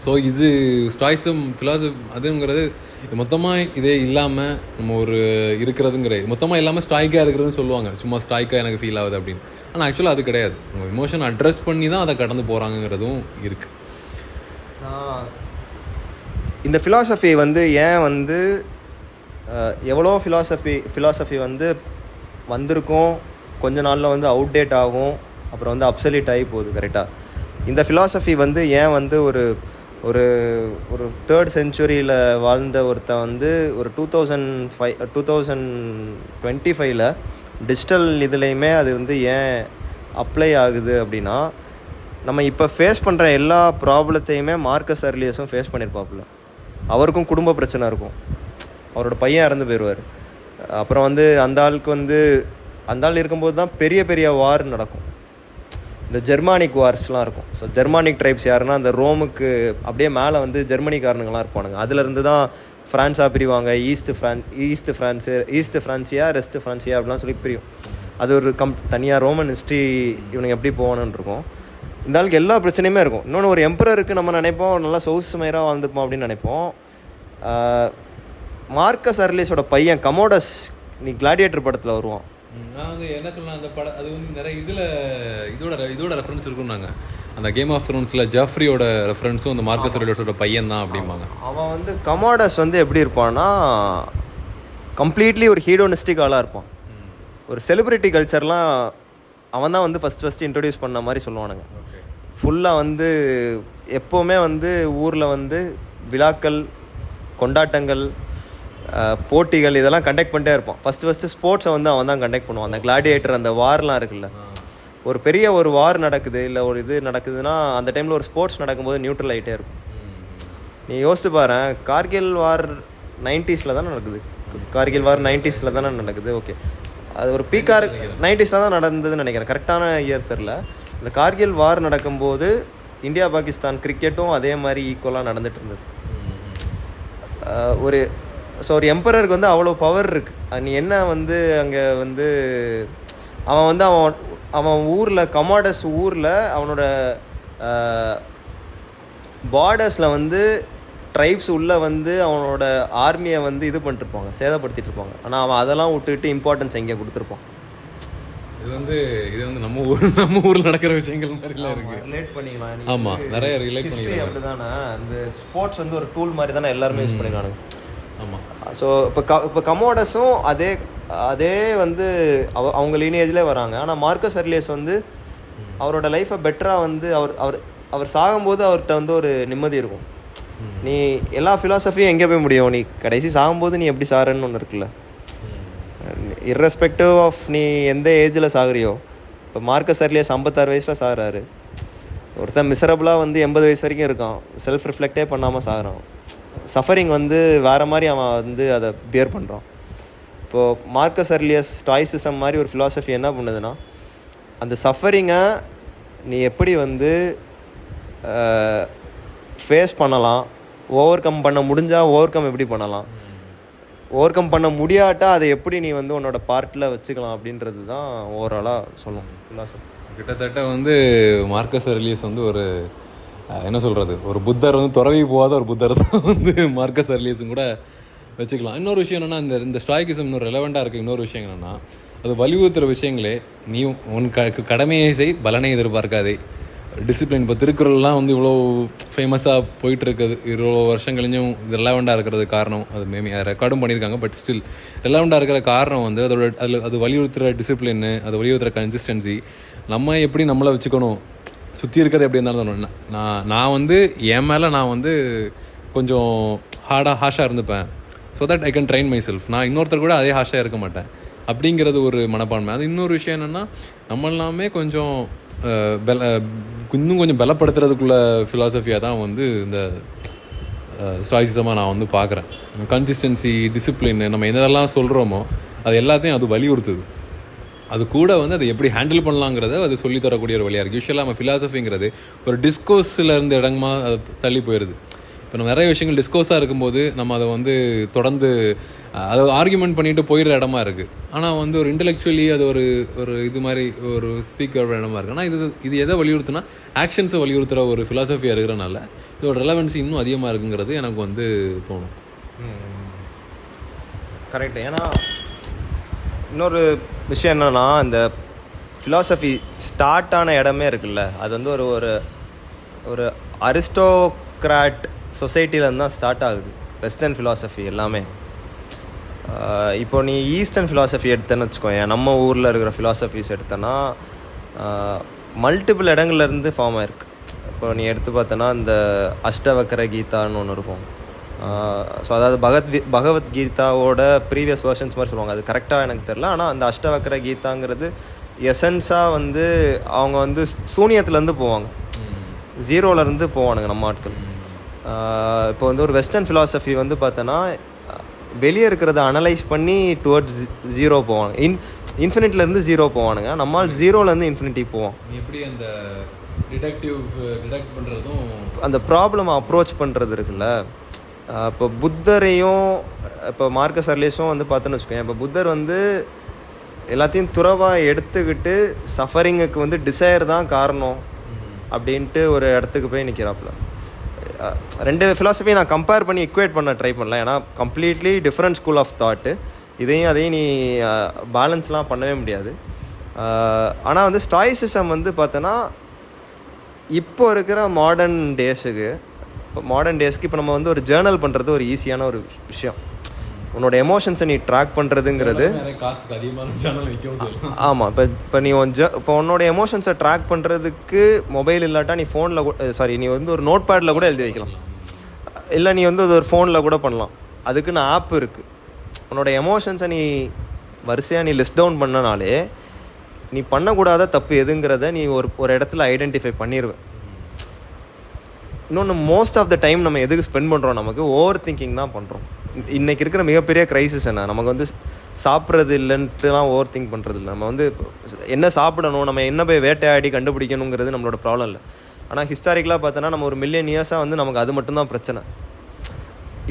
ஸோ இது ஸ்டாய்ஸம் ஃபிலாசபி அதுங்கிறது இது மொத்தமாக இதே இல்லாமல் நம்ம ஒரு இருக்கிறதுங்கிறது மொத்தமாக இல்லாமல் ஸ்டாய்க்காக இருக்கிறதுன்னு சொல்லுவாங்க, சும்மா ஸ்டாய்க்காக எனக்கு ஃபீல் ஆகுது அப்படின்னு. ஆனால் ஆக்சுவலாக அது கிடையாது, உங்கள் இமோஷன் அட்ரஸ் பண்ணி தான் அதை கடந்து போகிறாங்கிறதும் இருக்குது. இந்த ஃபிலாசபி வந்து ஏன் வந்து எவ்வளோ ஃபிலாசபி வந்து வந்திருக்கும், கொஞ்ச நாளில் வந்து அவுட்டேட் ஆகும், அப்புறம் வந்து அப்சல்யூட் ஆகி போகுது. கரெக்டாக இந்த ஃபிலாசபி வந்து ஏன் வந்து ஒரு ஒரு ஒரு 3rd செஞ்சுரியில் வாழ்ந்த ஒருத்தன் வந்து ஒரு 2025 டிஜிட்டல் இதுலேயுமே அது வந்து ஏன் அப்ளை ஆகுது அப்படின்னா, நம்ம இப்போ ஃபேஸ் பண்ணுற எல்லா ப்ராப்ளத்தையுமே மார்க்கஸ் அர்லியஸும் ஃபேஸ் பண்ணியிருப்பாப்புல. அவருக்கும் குடும்ப பிரச்சனை இருக்கும், அவரோட பையன் இறந்து போயிடுவார். அப்புறம் வந்து அந்த ஆள் இருக்கும்போது தான் பெரிய பெரிய வார் நடக்கும், இந்த ஜெர்மானிக் வார்ஸ்லாம் இருக்கும். ஸோ ஜெர்மானிக் ட்ரைப்ஸ் யாருன்னா அந்த ரோமுக்கு அப்படியே மேலே வந்து ஜெர்மனிக்காரனுங்களாம் இருப்பானுங்க. அதுலேருந்து தான் ஃப்ரான்ஸாக பிரிவாங்க, ஈஸ்ட் ஃப்ரான்சியா ரெஸ்ட் ஃப்ரான்சியா அப்படிலாம் சொல்லி பிரியும். அது ஒரு தனியாக ரோமன் ஹிஸ்ட்ரி இவனுக்கு எப்படி போகணுன்னு இருக்கும். இந்த ஆளுக்கு எல்லா பிரச்சனையுமே இருக்கும். இன்னொன்று, ஒரு எம்பரருக்கு நம்ம நினைப்போம் நல்லா சொகுசுமையாக வாழ்ந்துப்போம் அப்படின்னு நினைப்போம். மார்க்கஸ் அர்லியஸோட பையன் கமோடஸ், நீ கிளாடியேட்டர் படத்தில் வருவான். நான் வந்து என்ன சொல்லலாம், அந்த படம் அது வந்து நிறைய இதோட ரெஃபரன்ஸ் இருக்குன்னாங்க. அந்த கேம் ஆஃப் த்ரோன்ஸில் ஜாஃப்ரியோட ரெஃபரன்ஸும் அந்த மார்க்கஸ் அர்லியஸோட பையன் தான் அப்படிம்பாங்க. அவன் வந்து கமோடஸ் வந்து எப்படி இருப்பான்னா, கம்ப்ளீட்லி ஒரு ஹீரோனிஸ்டிக் ஆளாக இருப்பான். ஒரு செலிப்ரிட்டி கல்ச்சர்லாம் அவன் தான் வந்து ஃபஸ்ட்டு இன்ட்ரடியூஸ் பண்ண மாதிரி சொல்லுவானுங்க. ஃபுல்லாக வந்து எப்போவுமே வந்து ஊரில் வந்து விழாக்கள், கொண்டாட்டங்கள், போட்டிகள் இதெல்லாம் கண்டக்ட் பண்ணிட்டே இருப்பான். ஃபஸ்ட்டு ஸ்போர்ட்ஸை வந்து அவன் தான் கண்டக்ட் பண்ணுவான். அந்த கிளாடியேட்டர், அந்த வார்லாம் இருக்குல்ல, ஒரு பெரிய ஒரு வார் நடக்குது இல்லை ஒரு இது நடக்குதுன்னா அந்த டைமில் ஒரு ஸ்போர்ட்ஸ் நடக்கும்போது நியூட்ரல் ஆகிட்டே இருக்கும். நீ யோசிச்சு பாரு, கார்கில் வார் 90s தானே நடக்குது. கார்கில் வார் 90s தானே நடக்குது. ஓகே, அது ஒரு பீக்கார் 90s தான் நடந்ததுன்னு நினைக்கிறேன், கரெக்டான இயர் தெரில. இந்த கார்கில் வார் நடக்கும்போது இந்தியா பாகிஸ்தான் கிரிக்கெட்டும் அதே மாதிரி ஈக்குவலாக நடந்துட்டு இருந்தது. ஒரு எம்பரருக்கு வந்து அவ்வளோ பவர் இருக்குது. நீ என்ன வந்து அங்கே வந்து அவன் ஊரில், கமாடஸ் ஊரில் அவனோட பார்டர்ஸில் வந்து ட்ரைப்ஸ் உள்ளே வந்து அவனோட ஆர்மியை வந்து இது பண்ணிட்டுருப்பாங்க, சேதப்படுத்திட்டு இருப்பாங்க. ஆனால் அவன் அதெல்லாம் விட்டுட்டு இம்பார்ட்டன்ஸ் எங்கே கொடுத்துருப்பான். இது வந்து நம்ம ஊரில் நடக்கிற விஷயங்கள் மாதிரிலாம் இருக்குது, ரிலேட் பண்ணிக்கலாம். ஆமாம், நிறைய ரிலேட் பண்ணிக்கலாம். அப்படி தானே இந்த ஸ்போர்ட்ஸ் வந்து ஒரு டூல் மாதிரி தானே எல்லாருமே யூஸ் பண்ணிக்கானுங்க. ஆமாம். ஸோ இப்போ கமோடஸும் அதே வந்து அவங்க லீனேஜ்லேயே வராங்க. ஆனால் மார்க்கஸ் அர்லியஸ் வந்து அவரோட லைஃப்பை பெட்டராக வந்து அவர் சாகும்போது அவர்கிட்ட வந்து ஒரு நிம்மதி இருக்கும். நீ எல்லா ஃபிலாசபியும் எங்கே போய் முடியும், நீ கடைசி சாகும்போது நீ எப்படி சாருன்னு ஒன்று இருக்குல்ல. இர்ரெஸ்பெக்டிவ் ஆஃப் நீ எந்த ஏஜில் சாகுறியோ. இப்போ மார்க்கஸ் அர்லியஸ் 56 வயசில் சாகுறாரு. ஒருத்தன் மிசரபுளாக வந்து 80 வயசு வரைக்கும் இருக்கான், செல்ஃப் ரிஃப்ளெக்டே பண்ணாமல் சாகுறான். சஃபரிங் வந்து வேறு மாதிரி அவன் வந்து அதை பியர் பண்ணுறான். இப்போது மார்க்கஸ் அர்லியஸ் ஸ்டாய்சிசம் மாதிரி ஒரு ஃபிலாசபி என்ன பண்ணுதுன்னா, அந்த சஃபரிங்கை நீ எப்படி வந்து ஃபேஸ் பண்ணலாம், ஓவர் கம் பண்ண முடிஞ்சால் ஓவர் கம் எப்படி பண்ணலாம், ஓவர் கம் பண்ண முடியாட்டா அதை எப்படி நீ வந்து உன்னோட பார்ட்டில் வச்சுக்கலாம் அப்படின்றது தான் ஓவராலாக சொல்லும் ஃபிலாசபி. கிட்டத்தட்ட வந்து மார்க்கஸ் அர்லியஸ் வந்து ஒரு என்ன சொல்கிறது, ஒரு புத்தர் வந்து துறவி போகாத ஒரு புத்தர் தான் வந்து மார்க்கஸ் அர்லியஸும் கூட வச்சுக்கலாம். இன்னொரு விஷயம் என்னென்னா, இந்த ஸ்டாய்கிசம் இன்னொரு ரெலவெண்ட்டாக இருக்குது. இன்னொரு விஷயம் என்னென்னா, அது வலியுறுத்துகிற விஷயங்களே, நீ உன் கடமையை செய், பலனை எதிர்பார்க்காதே, டிசிப்ளின். இப்போ திருக்குறள்லாம் வந்து இவ்வளோ ஃபேமஸாக போயிட்டுருக்குது, இவ்வளோ வருஷம் கழிஞ்சும் இது ரெலவெண்ட்டாக இருக்கிறது காரணம், அது மேபி ரெக்கார்டும் பண்ணியிருக்காங்க, பட் ஸ்டில் ரெலவெண்ட்டாக இருக்கிற காரணம் வந்து அது வலியுறுத்துகிற டிசிப்ளின்னு, அது வலியுறுத்துகிற கன்சிஸ்டன்சி. நம்ம எப்படி நம்மளை வச்சுக்கணும், சுற்றி இருக்கிறது எப்படி இருந்தாலும் நான் வந்து என் மேலே நான் வந்து கொஞ்சம் ஹாஷாக இருந்துப்பேன். So that I can train my self. நான் இன்னொருத்தர் கூட அதே ஹாஷாக இருக்க மாட்டேன் அப்படிங்கிறது ஒரு மனப்பான்மை. அது இன்னொரு விஷயம் என்னென்னா, நம்ம எல்லாமே கொஞ்சம் இன்னும் கொஞ்சம் பலப்படுத்துறதுக்குள்ள ஃபிலாசபியாக தான் வந்து இந்த ஸ்டாய்சிசமாக நான் வந்து பார்க்குறேன். கன்சிஸ்டன்சி, டிசிப்ளின், நம்ம என்னதெல்லாம் சொல்கிறோமோ அது எல்லாத்தையும் அது வலியுறுத்துது. அது கூட வந்து அதை எப்படி ஹேண்டில் பண்ணலாங்கிறத அது சொல்லித்தரக்கூடிய ஒரு வழியாக இருக்குது. யூஸ்வலாக நம்ம ஃபிலாசபிங்கிறது ஒரு டிஸ்கோஸில் இருந்த இடமா அது தள்ளி போயிடுது. இப்போ நம்ம நிறைய விஷயங்கள் டிஸ்கோஸாக இருக்கும்போது நம்ம அதை வந்து தொடர்ந்து அதை ஆர்கியூமெண்ட் பண்ணிட்டு போயிடுற இடமா இருக்குது. ஆனால் வந்து ஒரு இன்டெலெக்சுவலி அது ஒரு இது மாதிரி ஒரு ஸ்பீக்கர் இடமா இருக்குது. ஆனால் இது எதை வலியுறுத்துனா ஆக்ஷன்ஸை வலியுறுத்துகிற ஒரு ஃபிலாசபியாக இருக்கிறனால இதோட ரெலவென்சி இன்னும் அதிகமாக இருக்குங்கிறது எனக்கு வந்து தோணும். கரெக்டு. ஏன்னா இன்னொரு விஷயம் என்னென்னா, இந்த ஃபிலாசபி ஸ்டார்ட் ஆன இடமே இருக்குல்ல, அது வந்து ஒரு அரிஸ்டோக்ராட் சொசைட்டிலேருந்து தான் ஸ்டார்ட் ஆகுது வெஸ்டர்ன் ஃபிலாசபி எல்லாமே. இப்போ நீ ஈஸ்டர்ன் ஃபிலாசபி எடுத்தேன்னு வச்சுக்கோங்க, நம்ம ஊரில் இருக்கிற ஃபிலாசபிஸ் எடுத்தேன்னா மல்டிபிள் இடங்கள்லேருந்து ஃபார்ம் ஆயிருக்கு. இப்போ நீ எடுத்து பார்த்தோன்னா இந்த அஷ்டவக்கர கீதான்னு ஒன்று இருக்கும். ஸோ அதாவது பகவத்கீதாவோட ப்ரீவியஸ் வெர்ஷன்ஸ் மாதிரி சொல்லுவாங்க, அது கரெக்டாக எனக்கு தெரில. ஆனால் அந்த அஷ்டவக்கர கீதாங்கிறது எசன்ஸாக வந்து அவங்க வந்து சூனியத்துலேருந்து போவாங்க, ஜீரோலேருந்து போவானுங்க நம்ம ஆட்கள். இப்போ வந்து ஒரு வெஸ்டர்ன் ஃபிலாசபி வந்து பார்த்தோன்னா வெளியே இருக்கிறத அனலைஸ் பண்ணி டுவர்ட்ஸ் ஜீரோ போவாங்க, இன்ஃபினிட்லேருந்து ஜீரோ போவானுங்க. நம்மால் ஜீரோலேருந்து இன்ஃபினிட்டி போவோம். எப்படி அந்த டிடெக்ட் பண்ணுறதும் அந்த ப்ராப்ளம் அப்ரோச் பண்ணுறது இருக்குல்ல. இப்போ புத்தரையும் இப்போ மார்க்கஸ் அர்லியஸும் வந்து பார்த்தோன்னு வச்சுக்கோங்க, இப்போ புத்தர் வந்து எல்லாத்தையும் துறவாக எடுத்துக்கிட்டு சஃபரிங்குக்கு வந்து டிசைர் தான் காரணம் அப்படின்ட்டு ஒரு இடத்துக்கு போய் நிற்கிறாப்புல. ரெண்டு ஃபிலாசபியை நான் கம்பேர் பண்ணி இக்குவேட் பண்ண ட்ரை பண்ணல, ஏன்னா completely different school of thought. அதையும் நீ பேலன்ஸ்லாம் பண்ணவே முடியாது. ஆனால் வந்து ஸ்டாய்சிசம் வந்து பார்த்தோன்னா இப்போ இருக்கிற மாடர்ன் டேஸுக்கு இப்போ நம்ம வந்து ஒரு ஜேர்னல் பண்ணுறது ஒரு ஈஸியான ஒரு விஷயம். உன்னோட எமோஷன்ஸை நீ ட்ராக் பண்ணுறதுங்கிறது ஆமாம். இப்போ நீ இப்போ உன்னோட எமோஷன்ஸை ட்ராக் பண்ணுறதுக்கு மொபைல் இல்லாட்டா நீ ஃபோனில் நீ வந்து ஒரு நோட் பேடில் கூட எழுதி வைக்கலாம், இல்லை நீ வந்து ஒரு ஃபோனில் கூட பண்ணலாம். அதுக்குன்னு ஆப் இருக்குது. உன்னோட எமோஷன்ஸை நீ வரிசையாக நீ லிஸ்ட் டவுன் பண்ணனாலே நீ பண்ணக்கூடாத தப்பு எதுங்கிறத நீ ஒரு இடத்துல ஐடென்டிஃபை பண்ணிடுவேன். இன்னொன்று, மோஸ்ட் ஆஃப் த டைம் நம்ம எதுக்கு ஸ்பெண்ட் பண்ணுறோம், நமக்கு ஓவர் திங்கிங் தான் பண்ணுறோம். இன்றைக்கி இருக்கிற மிகப்பெரிய க்ரைசிஸ் என்ன, நமக்கு வந்து சாப்பிட்றது இல்லைன்ட்டுலாம் ஓவர் திங்க் பண்ணுறது இல்லை. நம்ம வந்து என்ன சாப்பிடணும், நம்ம என்ன போய் வேட்டையாடி கண்டுபிடிக்கணுங்கிறது நம்மளோட ப்ராப்ளம் இல்லை. ஆனால் ஹிஸ்டாரிக்கலாக பார்த்தோன்னா நம்ம ஒரு மில்லியன் இயர்ஸாக வந்து நமக்கு அது மட்டும்தான் பிரச்சனை.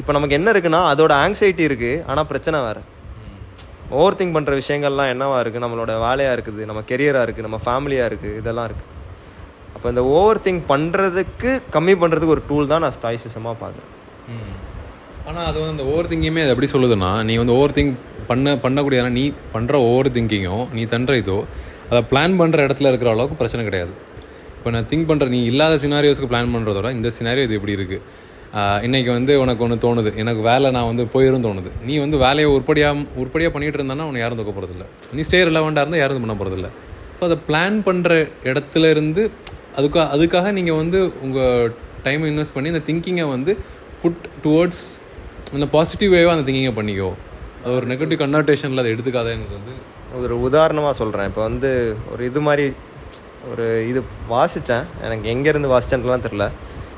இப்போ நமக்கு என்ன இருக்குன்னா அதோட ஆங்ஸைட்டி இருக்குது, ஆனால் பிரச்சனை வேறு. ஓவர் திங்க் பண்ணுற விஷயங்கள்லாம் என்னவா இருக்குது, நம்மளோட வேலையாக இருக்குது, நம்ம கெரியராக இருக்குது, நம்ம ஃபேமிலியாக இருக்குது, இதெல்லாம் இருக்குது. அப்போ இந்த ஓவர் திங்க் பண்ணுறதுக்கு கம்மி பண்ணுறதுக்கு ஒரு டூல் தான் நான் ஸ்டாய்சிசமாக பார்க்குறேன். ஆனால் அது வந்து அந்த ஓவர் திங்கிங்குமே அது எப்படி சொல்லுதுன்னா, நீ வந்து ஓவர் திங்க் பண்ணக்கூடிய நீ பண்ணுற ஓவர் திங்கிங்கோ நீ தன்ற இதோ அதை பிளான் பண்ணுற இடத்துல இருக்கிற அளவுக்கு பிரச்சனை கிடையாது. இப்போ நான் திங்க் பண்ணுற நீ இல்லாத சினாரியோஸ்க்கு பிளான் பண்ணுறதோட இந்த சினாரியோ இது எப்படி இருக்குது, இன்றைக்கி வந்து உனக்கு ஒன்று தோணுது, எனக்கு வேலை நான் வந்து போயிரும் தோணுது, நீ வந்து வேலையை உருப்படியாக பண்ணிகிட்டு இருந்தானா உனக்கு யாரும் தூக்க போகிறதில்ல, நீ ஸ்டே ரிலவெண்ட்டாக இருந்தால் யாரும் பண்ண போகிறதில்ல. ஸோ அதை பிளான் பண்ணுற இடத்துல இருந்து அதுக்காக நீங்கள் வந்து உங்கள் டைமை இன்வெஸ்ட் பண்ணி இந்த திங்கிங்கை வந்து புட் டுவர்ட்ஸ் இந்த பாசிட்டிவ் வேவாக அந்த திங்கிங்கை பண்ணிக்கோ. அது ஒரு நெகட்டிவ் கன்னோட்டேஷனில் அதை எடுத்துக்காதேங்கிறது வந்து ஒரு உதாரணமாக சொல்கிறேன். இப்போ வந்து ஒரு இது மாதிரி இது வாசித்தேன், எனக்கு எங்கேருந்து வாசித்தேன்லாம் தெரில.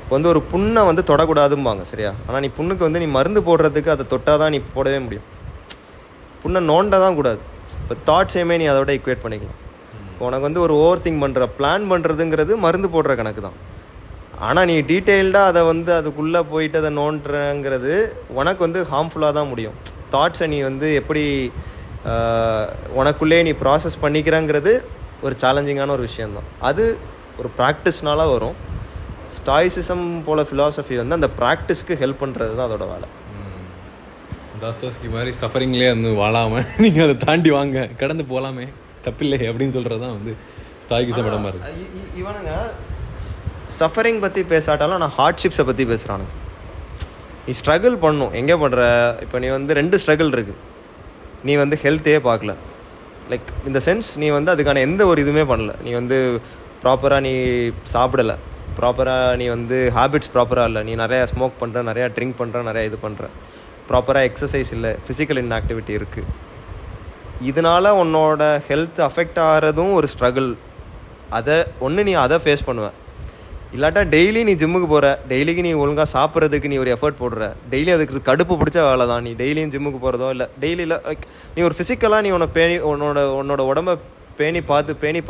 இப்போ வந்து ஒரு புண்ணை வந்து தொடக்கூடாதும்பாங்க, சரியா? ஆனால் நீ புண்ணுக்கு வந்து நீ மருந்து போடுறதுக்கு அதை தொட்டால் தான் நீ போடவே முடியும். புண்ணை நோண்ட தான் கூடாது. இப்போ தாட்ஸையுமே நீ அதோட ஈக்குவேட் பண்ணிக்கலாம். இப்போ உனக்கு வந்து ஒரு ஓவர் திங்க் பண்ணுற பிளான் பண்ணுறதுங்கிறது மருந்து போடுற கணக்கு தான். ஆனால் நீ டீட்டெயில்டாக அதை வந்து அதுக்குள்ளே போயிட்டு அதை நோண்டுறங்கிறது உனக்கு வந்து ஹார்ம்ஃபுல்லாக தான் முடியும். தாட்ஸை நீ வந்து எப்படி உனக்குள்ளே நீ ப்ராசஸ் பண்ணிக்கிறங்கிறது ஒரு சேலஞ்சிங்கான ஒரு விஷயந்தான். அது ஒரு ப்ராக்டிஸ்னால வரும். ஸ்டாய்சிசம் போல் ஃபிலாசபி வந்து அந்த ப்ராக்டிஸ்க்கு ஹெல்ப் பண்ணுறது தான் அதோட வேலை. தாஸ்தோஸ்கி மாதிரி சஃபரிங்லேயே வந்து வாழாமல் நீங்கள் அதை தாண்டி வாங்க, கடந்து போகலாமே, தப்பில்லை அப்படின்னு சொல்கிறது தான் வந்து ஸ்டாய்கிசம் இடமா இருக்குது. இவனுங்க சஃபரிங் பற்றி பேசாட்டாலும் நான் ஹார்ட்ஷிப்ஸை பற்றி பேசுகிறானுங்க. நீ ஸ்ட்ரகிள் பண்ணும், எங்கே பண்ணுற? இப்போ நீ வந்து 2 ஸ்ட்ரகிள் இருக்குது. நீ வந்து ஹெல்த்தையே பார்க்கல, லைக் இந்த சென்ஸ் நீ வந்து அதுக்கான எந்த ஒரு இதுவுமே பண்ணல. நீ வந்து ப்ராப்பராக நீ சாப்பிடலை, ப்ராப்பராக நீ வந்து ஹேபிட்ஸ் ப்ராப்பராக இல்லை, நீ நிறையா ஸ்மோக் பண்ணுற, நிறையா ட்ரிங்க் பண்ணுற, நிறையா இது பண்ணுற, ப்ராப்பராக எக்ஸசைஸ் இல்லை, ஃபிசிக்கல் இன்ஆக்டிவிட்டி இருக்குது, இதனால் உன்னோட ஹெல்த் அஃபெக்ட் ஆகிறதும் ஒரு ஸ்ட்ரகிள். நீ அதை ஃபேஸ் பண்ணுவ. இல்லாட்டா டெய்லி நீ ஜிம்முக்கு போகிற, டெய்லிக்கு நீ ஒழுங்காக சாப்பிட்றதுக்கு நீ ஒரு எஃபர்ட் போடுற, டெய்லி அதுக்கு கடுப்பு பிடிச்ச வேலை தான் நீ டெய்லியும் ஜிம்முக்கு போகிறதோ இல்லை டெய்லியில் நீ ஒரு ஃபிசிக்கலாக நீ உன்னோட உடம்பை பேணி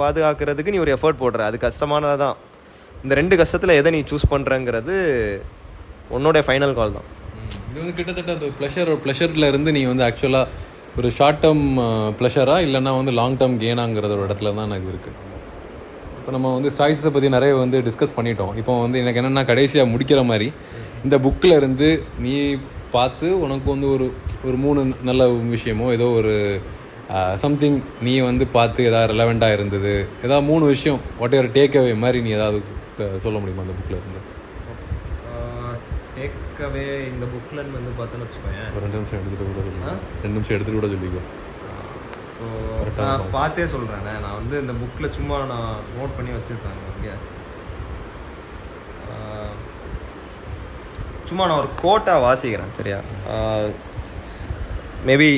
பாதுகாக்கிறதுக்கு நீ ஒரு எஃபர்ட் போடுற. அது கஷ்டமானது தான். இந்த 2 கஷ்டத்தில் எதை நீ சூஸ் பண்ணுறங்கிறது உன்னோடைய ஃபைனல் கால் தான். இது வந்து கிட்டத்தட்ட அந்த ப்ளஷரில் இருந்து நீ வந்து ஆக்சுவலாக ஒரு ஷார்ட் டேர்ம் ப்ளஷராக இல்லைன்னா வந்து லாங் டேர்ம் கெயினாங்கிறத ஒரு இடத்துல தான் எனக்கு இருக்குது. இப்போ நம்ம வந்து ஸ்டாய்ஸை பற்றி நிறைய வந்து டிஸ்கஸ் பண்ணிட்டோம். இப்போ வந்து எனக்கு என்னென்னா கடைசியாக முடிக்கிற மாதிரி இந்த புக்கில் இருந்து நீ பார்த்து உனக்கு வந்து ஒரு 3 நல்ல விஷயமோ ஏதோ ஒரு சம்திங் நீ வந்து பார்த்து எதாவது ரெலவெண்ட்டாக இருந்தது, ஏதாவது 3 விஷயம் வாட் எவர் டேக் அவே மாதிரி நீ ஏதாவது சொல்ல முடியுமா அந்த புக்கில் இருந்து? டேக் அவே இந்த புக்கில் வந்து பார்த்தோன்னு வச்சுக்கோங்க, ஒரு 2 நிமிஷம் எடுத்துகிட்டு கூட சொல்லிக்கோ. நான் பார்த்தே சொல்கிறேன். நான் வந்து இந்த புக்கில் சும்மா நான் நோட் பண்ணி வச்சுருக்கேன் இங்கே. சும்மா நான் ஒரு கோட்டாக வாசிக்கிறேன், சரியா? மேபி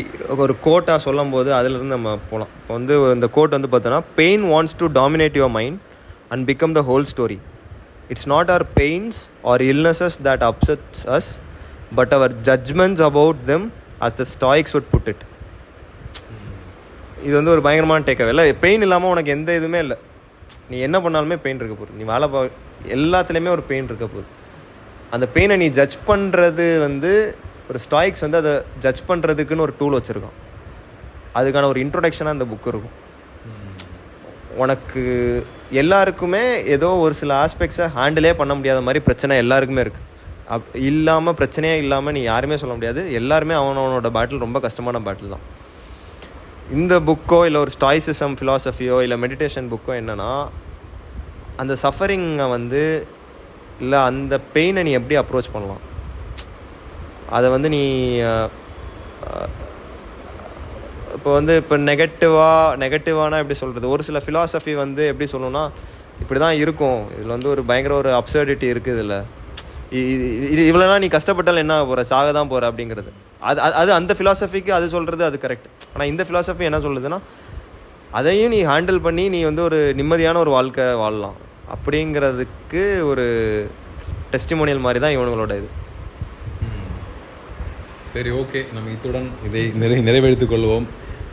ஒரு கோட்டாக சொல்லும் போது அதிலிருந்து நம்ம போகலாம். இப்போ வந்து இந்த கோட் வந்து பார்த்தோன்னா, pain wants to dominate your mind and become the whole story. It's not our pains or illnesses that upsets us but our judgements about them as the stoics would put it. இது வந்து ஒரு பயங்கரமான டேக்கவே. இல்லை, pain இல்லாமல் உனக்கு எந்த இதுவுமே இல்லை. நீ என்ன பண்ணாலுமே பெயின் இருக்க போகுது. நீ வேலை எல்லாத்துலேயுமே ஒரு பெயின் இருக்க போகுது. அந்த பெயினை நீ ஜட்ஜ் பண்ணுறது வந்து ஒரு ஸ்டாய்க்ஸ் வந்து அதை ஜட்ஜ் பண்ணுறதுக்குன்னு ஒரு டூல் வச்சுருக்கோம். அதுக்கான ஒரு இன்ட்ரொடக்ஷனாக இந்த புக்கு இருக்கும். உனக்கு எல்லாருக்குமே ஏதோ ஒரு சில ஆஸ்பெக்ட்ஸை ஹேண்டிலே பண்ண முடியாத மாதிரி பிரச்சனை எல்லாருக்குமே இருக்குது. பிரச்சனையே இல்லாமல் நீ யாருமே சொல்ல முடியாது. எல்லாருமே அவனோட பேட்டில் ரொம்ப கஷ்டமான பேட்டில் தான். இந்த புக்கோ இல்லை ஒரு ஸ்டாய்சிசம் ஃபிலாசபியோ இல்லை மெடிடேஷன் புக்கோ என்னென்னா, அந்த சஃபரிங்கை வந்து இல்லை அந்த பெயினை நீ எப்படி அப்ரோச் பண்ணலாம், அதை வந்து நீ இப்போ நெகட்டிவானா எப்படி சொல்கிறது, ஒரு சில ஃபிலாசபி வந்து எப்படி சொல்லணும்னா, இப்படி தான் இருக்கும், இதில் வந்து ஒரு பயங்கர ஒரு அப்சர்டிட்டி இருக்குது, இதில் இவ்வளோனா நீ கஷ்டப்பட்டால் என்ன போகிற, சாக தான் போகிற அப்படிங்கிறது. அது அந்த ஃபிலாசபிக்கு அது சொல்கிறது அது கரெக்ட். ஆனால் இந்த ஃபிலாசபி என்ன சொல்லுதுன்னா, அதையும் நீ ஹேண்டில் பண்ணி நீ வந்து ஒரு நிம்மதியான ஒரு வாழ்க்கை வாழலாம் அப்படிங்கிறதுக்கு ஒரு டெஸ்டிமோனியல் மாதிரி தான் இவங்களோட இது. சரி, ஓகே, நம்ம இத்துடன் இதை நிறைவேற்றிக் கொள்வோம்.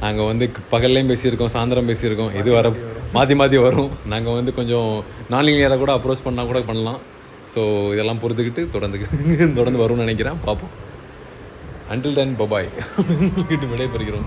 நாங்கள் வந்து பகல்லையும் பேசியிருக்கோம், சாயந்தரம் பேசியிருக்கோம். இது மாற்றி வரும். நாங்கள் வந்து கொஞ்சம் நான்லீனியராக கூட அப்ரோச் பண்ணால் கூட பண்ணலாம். ஸோ இதெல்லாம் பொறுத்துக்கிட்டு தொடர்ந்து வரும்னு நினைக்கிறேன். பார்ப்போம். அண்டில் தென் பபாய் விடைபெறுகிறோம்.